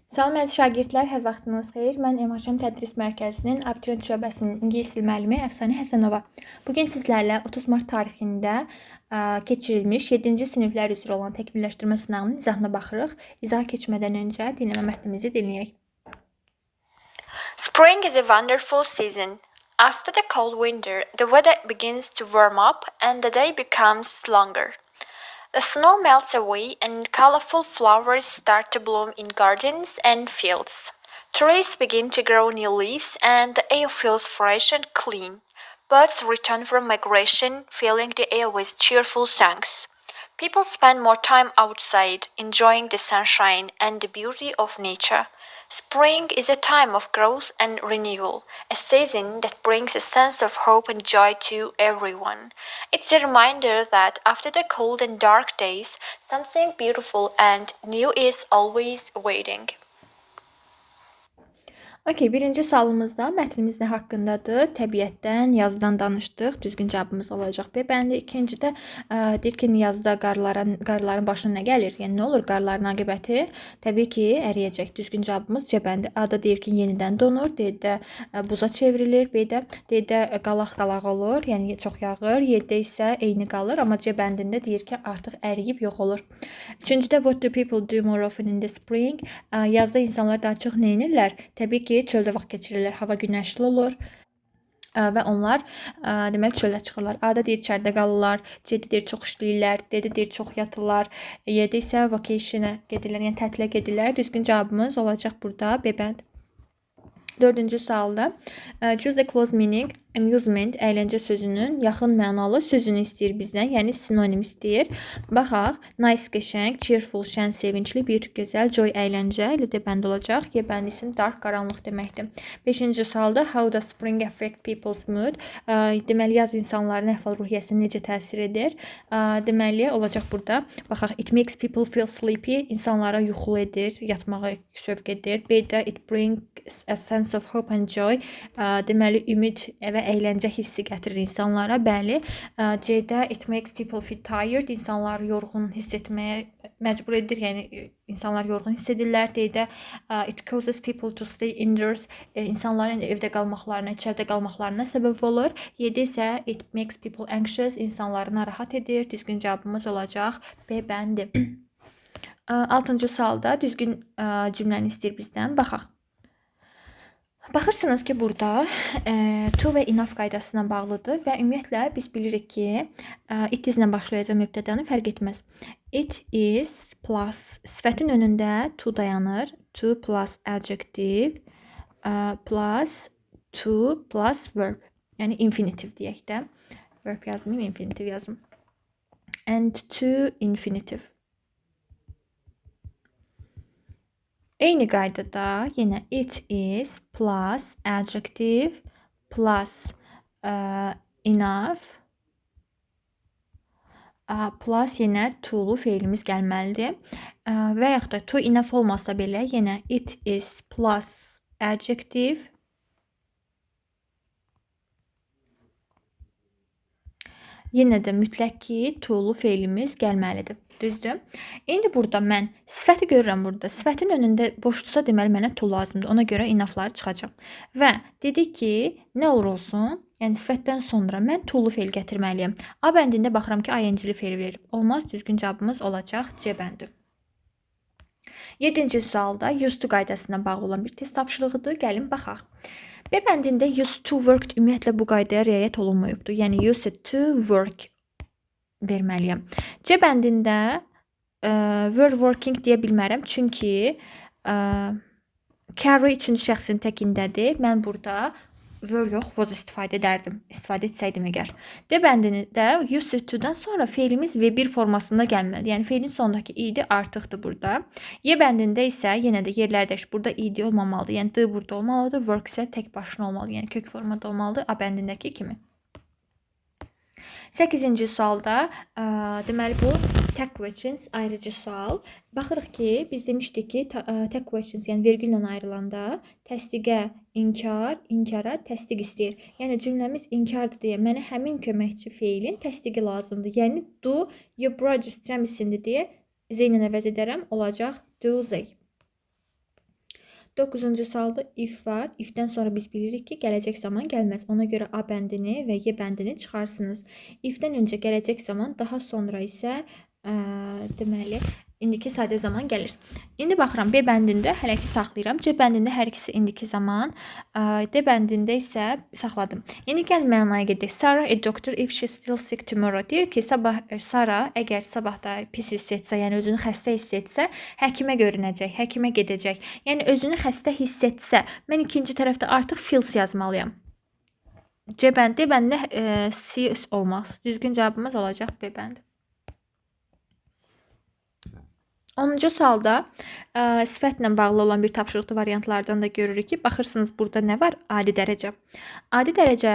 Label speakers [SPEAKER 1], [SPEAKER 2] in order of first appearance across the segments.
[SPEAKER 1] Salam əziz şagirdlər, hər vaxtınız xeyir. Mən MHM Tədris Mərkəzinin abituriyent şöbəsinin ingilis dil müəllimi Əfsanə Həsənova. Bugün sizlərlə 30 mart tarixində keçirilmiş 7-ci siniflər üzrə olan təkmilləşdirmə sınavının izahına baxırıq. İzaha keçmədən öncə dinləmə mətnimizi dinləyək.
[SPEAKER 2] Spring is a wonderful season. After the cold winter, the weather begins to warm up and the day becomes longer. The snow melts away and colorful flowers start to bloom in gardens and fields. Trees begin to grow new leaves and the air feels fresh and clean. Birds return from migration, filling the air with cheerful songs. People spend more time outside, enjoying the sunshine and the beauty of nature. Spring is a time of growth and renewal, a season that brings a sense of hope and joy to everyone. It's a reminder that after the cold and dark days, something beautiful and new is always waiting.
[SPEAKER 1] Okay, birinci sualımızda mətnimiz nə haqqındadır? Təbiətdən, yazdan danışdıq. Düzgün cavabımız olacaq B bəndi. İkincidə deyir ki, yazda qarların başına nə gəlir? Yəni nə olur? Qarların aqibəti təbii ki, əriyəcək. Düzgün cavabımız C bəndi. A-da deyir ki, yenidən donur. D-də buza çevrilir. B-də D-də qalaq-qalaq olur. Yəni çox yağır. Y-də isə eyni qalır. Amma C bəndində deyir ki, artıq əriyib yox olur. Üçüncüdə what do people do more often in the spring? Yazda insanlar daha çox nə edirlər? Təbii ki, çöldə vaxt keçirirlər. Hava günəşli olur və onlar deməli çölə çıxırlar. A-da deyir içəridə qalırlar, C-də deyir çox işləyirlər, D-də deyir çox yatırlar, Y-də isə vacation-ə gedirlər, yəni tətilə gedirlər. Düzgün cavabımız olacaq burada B bənd. Dördüncü sualda choose the close meaning. Amusement, əyləncə sözünün yaxın mənalı sözünü istəyir bizdən, yəni sinonim istəyir. Baxaq, nice, qəşəng, cheerful, şən, sevincli, bir, gözəl, joy, əyləncə ilə də bənd olacaq. Y bənd isə dark, qaranlıq deməkdir. 5-ci sualda how does spring affect people's mood? Deməli, yaz insanların əhval-ruhiyyəsinə necə təsir edir? Deməli, olacaq burada. Baxaq, it makes people feel sleepy, insanlara yuxulu edir, yatmağa sövq edir. B-də it brings a sense of hope and joy. Deməli, ümid və əyləncə hissi gətirir insanlara. Bəli, C-də it makes people feel tired. İnsanları yorğun hiss etməyə məcbur edir. Yəni insanlar yorğun hiss edirlər. D-də it causes people to stay indoors. İnsanların evdə qalmaqlarına, içəridə qalmaqlarına səbəb olur. Y-də isə it makes people anxious. İnsanları narahat edir. Düzgün cavabımız olacaq B bəndi. 6-cı sualda düzgün cümləni istəyir bizdən. Baxaq. Baxırsınız ki, burada to və enough qaydasına bağlıdır və ümumiyyətlə biz bilirik ki, it is-lə başlayacaq mübtədanı fərq etməz. It is plus sifətin önündə to dayanır. To plus adjective plus to plus verb. Yəni infinitiv deyək də. Verb yazmayayım, infinitiv yazım. And to infinitive. Eyni qaydada yenə it is plus adjective plus enough plus yenə to-lu feilimiz gəlməlidir. Və yaxud da to enough olmasa belə yenə it is plus adjective yenə də mütləq ki to-lu feilimiz gəlməlidir. Düzdür? İndi burada mən sifəti görürəm burada. Sifətin önündə boşdursa deməli mənə to lazımdır. Ona görə enough-ları çıxacaq. Və dedik ki, nə olur olsun? Yəni sifətdən sonra mən to-lu feil gətirməliyəm. A bəndində baxıram ki, ing-li feil verib. Olmaz, düzgün cavabımız olacaq C bəndi. 7-ci sualda use to qaydasına bağlı olan bir test tapşırığıdır. Gəlin baxaq. B bəndində use to work ümumiyyətlə bu qaydaya riayət olunmayıbdır. Yəni use to work verməliyəm. C bəndində were working deyə bilmərəm. Çünki carry üçüncü şəxsin təkindədir. Mən burada were yox, was istifadə edərdim. İstifadə etsəydim əgər. D bəndində use to-dan sonra feilimiz V1 formasında gəlməlidir. Yəni feilin sonundakı id artıqdır burada. Y bəndində isə yenə də yerlər dəyişir. Burada id olmamalıdır. Yəni d burada olmalıdır. Work isə tək başına olmalıdır. Yəni kök formada olmalıdır. A bəndindəki kimi. 8-ci sualda deməli bu tag questions ayrıcı sual. Baxırıq ki, biz demişdik ki, tag questions, yəni vergüllə ayrılanda təsdiqə inkar, inkara təsdiq istəyir. Yəni cümləmiz inkardır deyə mənə həmin köməkçi feilin təsdiqi lazımdır. Yəni do your brothers cəm isimli deyə Z ilə əvəz edərəm, olacaq do they. 9-cu sualda if var. Ifdən sonra biz bilirik ki, gələcək zaman gəlməz. Ona görə A bəndini və Y bəndini çıxarsınız. Ifdən öncə gələcək zaman, daha sonra isə deməli indiki sadə zaman gəlir. İndi baxıram B bəndində hələ ki saxlayıram. C bəndində hər ikisi indiki zaman. D bəndində isə saxladım. İndi gəl mənaya gedək. Sarah a doctor if she still sick tomorrow. Deyir ki, sabah Sarah əgər sabahda pis hiss etsə, yəni özünü xəstə hiss etsə, həkimə görünəcək, həkimə gedəcək. Yəni özünü xəstə hiss etsə, mən ikinci tərəfdə artıq feels yazmalıyam. C bəndi, D bəndində C olmaz. Düzgün cavabımız olacaq B bəndi. 10-cu sualda sifətlə bağlı olan bir tapşırıqlı variantlardan da görürük ki, baxırsınız burada nə var? Adi dərəcə. Adi dərəcə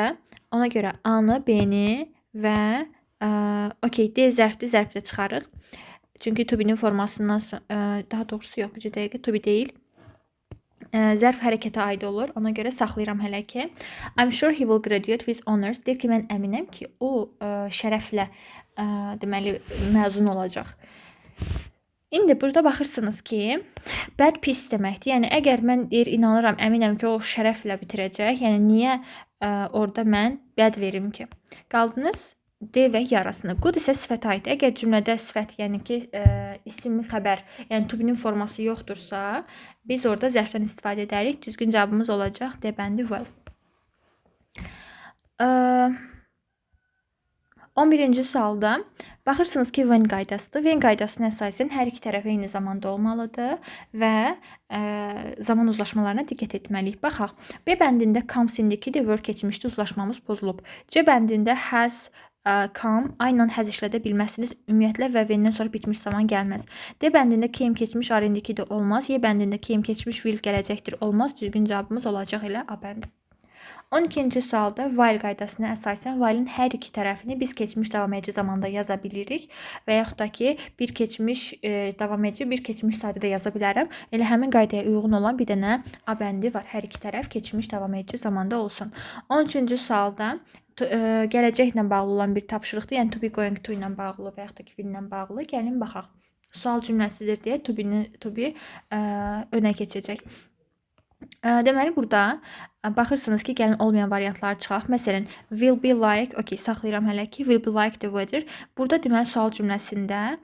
[SPEAKER 1] ona görə A-nı, B-ni və D zərfli zərflə çıxarıq. Çünki to be-nin formasından daha doğrusu yox, bir dəqiqə to be deyil. Zərf hərəkətə aid olur. Ona görə saxlayıram hələ ki. I'm sure he will graduate with honors. Deyir ki, mən əminəm ki, o şərəflə deməli məzun olacaq. İndi burada baxırsınız ki, bad pis deməkdir. Yəni əgər mən inanıram, əminəm ki, o şərəflə bitirəcək. Yəni niyə orada mən bad verim ki? Qaldınız D və Y arasında. Good isə sifətə aid. Əgər cümlədə sifət, yəni ki, isim, xəbər, yəni to be-nin forması yoxdursa, biz orada zərfdən istifadə edərik. Düzgün cavabımız olacaq D bəndi well. 11-ci sualda baxırsınız ki, when qaydasıdır. When qaydasına əsasən hər iki tərəf eyni zamanda olmalıdır və zaman uzlaşmalarına diqqət etməliyik. Baxaq. B bəndində comes indiki verb keçmişdə uzlaşmamız pozulub. C bəndində has come ayla has işlədə bilməsiniz. Ümumiyyətlə və when-dən sonra bitmiş zaman gəlməz. D bəndində came keçmiş are indiki də olmaz. Y bəndində came keçmiş will gələcəkdir olmaz. Düzgün cavabımız olacaq elə A bəndi. 12-ci sualda while qaydasına əsasən while-in hər iki tərəfini biz keçmiş davam edici zamanda yaza bilirik və yaxud da ki, bir keçmiş davam edici, bir keçmiş sadə də yaza bilərəm. Elə həmin qaydaya uyğun olan bir dənə A bəndi var. Hər iki tərəf keçmiş davam edici zamanda olsun. 13-cü sualda gələcəklə bağlı olan bir tapşırıqdır. Yəni to be going to ilə bağlı və yaxud da ki, will ilə bağlı. Gəlin baxaq. Sual cümləsidir deyə to be önə keçəcək. Deməli burada baxırsınız ki, gəlin olmayan variantları çıxaq. Məsələn, will be like, saxlayıram hələ ki, will be like the weather. Burada deməli sual cümləsində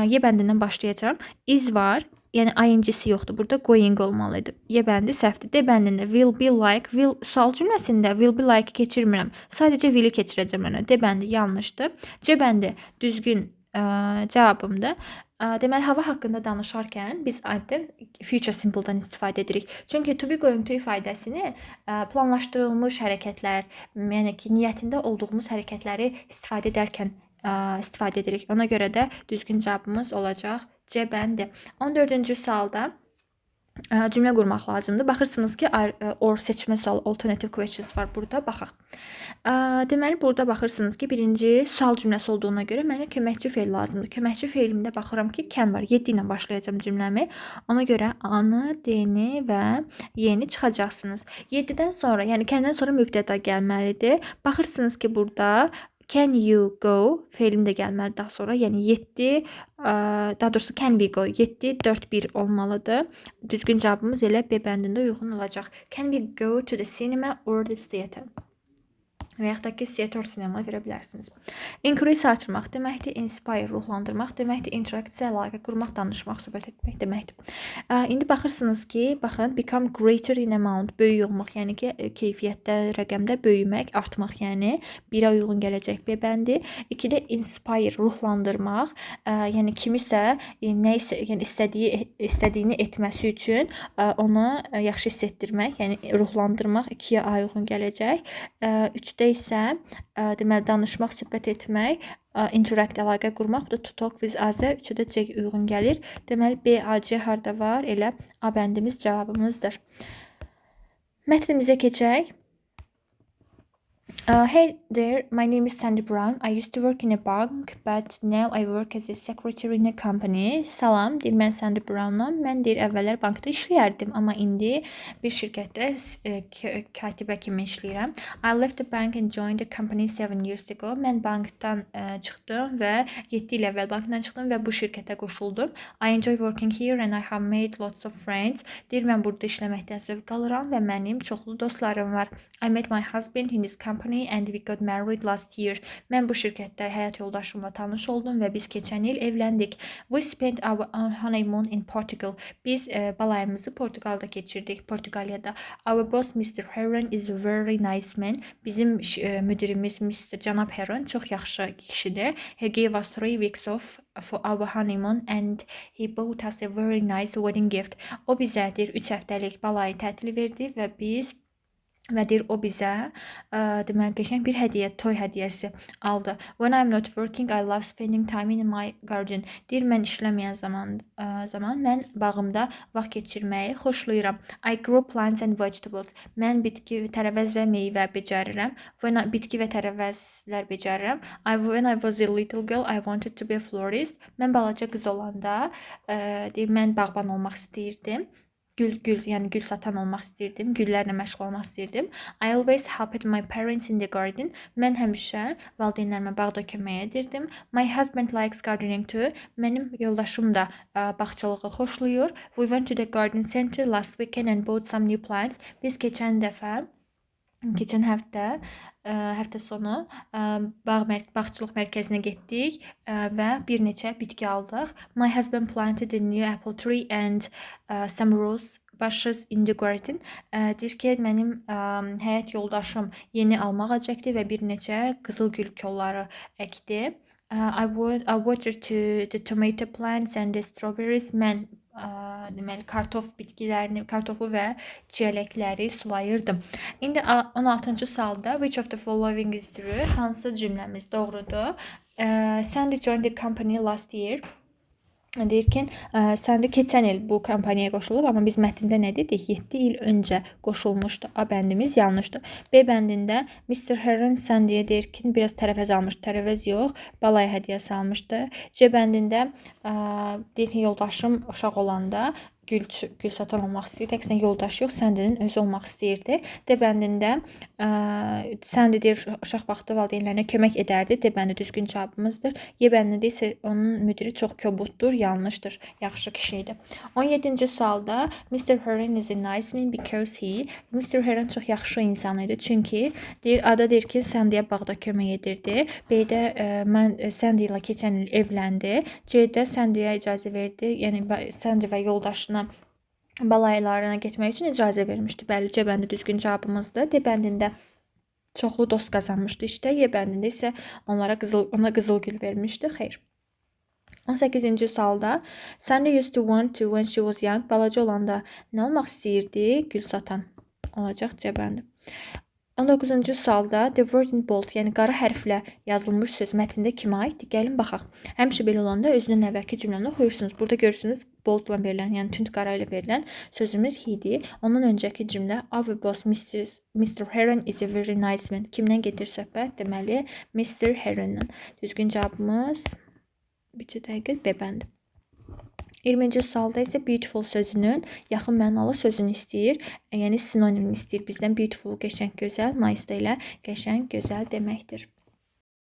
[SPEAKER 1] Y bəndindən başlayacağam. Is var, yəni ing-si yoxdur. Burada going olmalıydı. Y bəndi səhvdir. D bəndində will be like, sual cümləsində will be like keçirmirəm. Sadəcə will-i keçirəcəm mənə. D bəndi yanlışdır. C bəndi düzgün cavabımdır. Deməli, hava haqqında danışarkən biz adətən future simple-dan istifadə edirik. Çünki to be going to ifadəsini planlaşdırılmış hərəkətlər, yəni ki, niyyətində olduğumuz hərəkətləri istifadə edərkən istifadə edirik. Ona görə də düzgün cavabımız olacaq C bəndi. 14-cü sualda cümlə qurmaq lazımdır. Baxırsınız ki, or seçmə sualı, alternative questions var burada. Baxaq. Deməli, burada baxırsınız ki, birinci sual cümləsi olduğuna görə mənə köməkçi feil lazımdır. Köməkçi feilimdə baxıram ki, can var. 7 ilə başlayacağım cümləmi. Ona görə A-nı, D-ni və Y-ni çıxacaqsınız. 7-dən sonra, yəni can-dən sonra mübtəda gəlməlidir. Baxırsınız ki, burada can you go feilim də gəlməli daha sonra. Yəni 7, daha doğrusu can we go 7, 4, 1 olmalıdır. Düzgün cavabımız elə B bəndində uyğun olacaq. Can we go to the cinema or the theater? Və yaxud da ki, theater sinema verə bilərsiniz. Increase artırmaq deməkdir, inspire ruhlandırmaq deməkdir, interaksiya əlaqə qurmaq, danışmaq, söhbət etmək deməkdir. İndi baxırsınız ki, baxın, become greater in amount, böyük olmaq, yəni ki, keyfiyyətdə, rəqəmdə böyümək, artmaq, yəni 1-ə uyğun gələcək B bəndi. 2-də inspire ruhlandırmaq, yəni kimisə nəyisə, yəni istədiyini etməsi üçün onu yaxşı hiss etdirmək, yəni ruhlandırmaq 2-yə uyğun gələcək. 3-də isə deməli danışmaq, söhbət etmək, interact əlaqə qurmaq, bu da to talk with other, 3-də C uyğun gəlir. Deməli B, A, C harda var? Elə A bəndimiz cavabımızdır. Mətnimizə keçək. Hey there, my name is Sandy Brown. I used to work in a bank, but now I work as a secretary in a company. Salam, deyir mən Sandy Brownam. Mən deyir əvvəllər bankda işləyərdim, amma indi bir şirkətdə katibə kimi işləyirəm. I left the bank and joined the company 7 years ago. Mən bankdan çıxdım və 7 il əvvəl bankdan çıxdım və bu şirkətə qoşuldum. I enjoy working here and I have made lots of friends. Deyir mən burada işləməkdən zövq alıram və mənim çoxlu dostlarım var. I met my husband in this company and we got married last year. Mən bu şirkətdə həyat yoldaşımla tanış oldum və biz keçən il evləndik. We spent our honeymoon in Portugal. Biz balayımızı Portugalda keçirdik, Portugaliyada. Our boss Mr. Heron is a very nice man. Bizim müdirimiz Mr. Cənab Heron çox yaxşı kişidir. He gave us 3 weeks off for our honeymoon and he bought us a very nice wedding gift. O bizə deyir 3 həftəlik balayı tətili verdi və biz və deyir o bizə deməli qəşəng bir hədiyyə, toy hədiyyəsi aldı. When I'm not working, I love spending time in my garden. Deyir mən işləməyən zaman mən bağımda vaxt keçirməyi xoşlayıram. I grow plants and vegetables. Mən bitki, tərəvəz və meyvə becərirəm. Bitki və tərəvəzlər becərirəm. When I was a little girl, I wanted to be a florist. Mən balaca qız olanda deyir mən bağban olmaq istəyirdim. Yəni gül satan olmaq istəyirdim, güllərlə məşğul olmaq istəyirdim. I always helped my parents in the garden. Mən həmişə valideynlərimə bağda kömək edirdim. My husband likes gardening too. Mənim yoldaşım da bağçılığı xoşlayır. We went to the garden center last weekend and bought some new plants. Biz keçən həftə sonu bağçılıq mərkəzinə getdik və bir neçə bitki aldıq. My husband planted a new apple tree and some rose bushes in the garden. Deyir ki, mənim həyat yoldaşım yeni alma ağacı əkdi və bir neçə qızıl gül kolları əkdi. I watered the tomato plants and the strawberries. Mən deməli kartofu və çiyələkləri sulayırdım. İndi 16-cı sualda which of the following is true? Hansı cümləmiz doğrudur? Sandy joined the company last year. Deyir ki, Sandy keçən il bu kompaniyaya qoşulub, amma biz mətndə nə dedik? 7 il öncə qoşulmuşdu. A bəndimiz yanlışdır. B bəndində Mr. Heron Sandy'yə deyir ki, biraz tərəvəz almışdı. Tərəvəz yox, balay hədiyyəsi almışdı. C bəndində deyir ki, yoldaşım uşaq olanda gül satan olmaq istəyirdi. Əksinə yoldaş yox, Sandy'nin özü olmaq istəyirdi. D bəndində Sandy deyir uşaq vaxtı valideynlərinə kömək edərdi. D bəndi düzgün cavabımızdır. Y bəndində isə onun müdiri çox kobuddur, yanlışdır. Yaxşı kişi idi. 17-ci sualda Mr. Heron is a nice man because he. Mr. Heron çox yaxşı insan idi. Çünki ada deyir ki, Sandy'yə bağda kömək edirdi. B-də mən Sandy ilə keçən il evləndi. C-də Sandy'yə icazə verdi. Yəni Sandy və yoldaşına balaylarına getmək üçün icazə vermişdi. Bəli, C bəndi düzgün cavabımızdır. D bəndində çoxlu dost qazanmışdı işdə. Y bəndində isə ona qızıl gül vermişdi. Xeyr. 18-ci sualda Sandy used to want to when she was young. Balaca olanda nə olmaq istəyirdi? Gül satan olacaq C bəndi. 19-cu sualda the word in bold, yəni qara hərflə yazılmış söz mətndə kimə aiddir? Gəlin baxaq. Həmişə belə olanda özündən əvvəlki cümləni oxuyursunuz. Burada görürsünüz boldla verilən, yəni tünd qara ilə verilən sözümüz he-dir. Ondan öncəki cümlə our boss Mr. Heron is a very nice man. Kimdən gedir söhbət? Deməli Mr. Heron'dan. Düzgün cavabımız bir dəqiqə B bəndi. 20-ci sualda isə beautiful sözünün yaxın mənalı sözünü istəyir. Yəni sinonimini istəyir bizdən. Beautiful qəşəng, gözəl, nice də ilə qəşəng, gözəl deməkdir.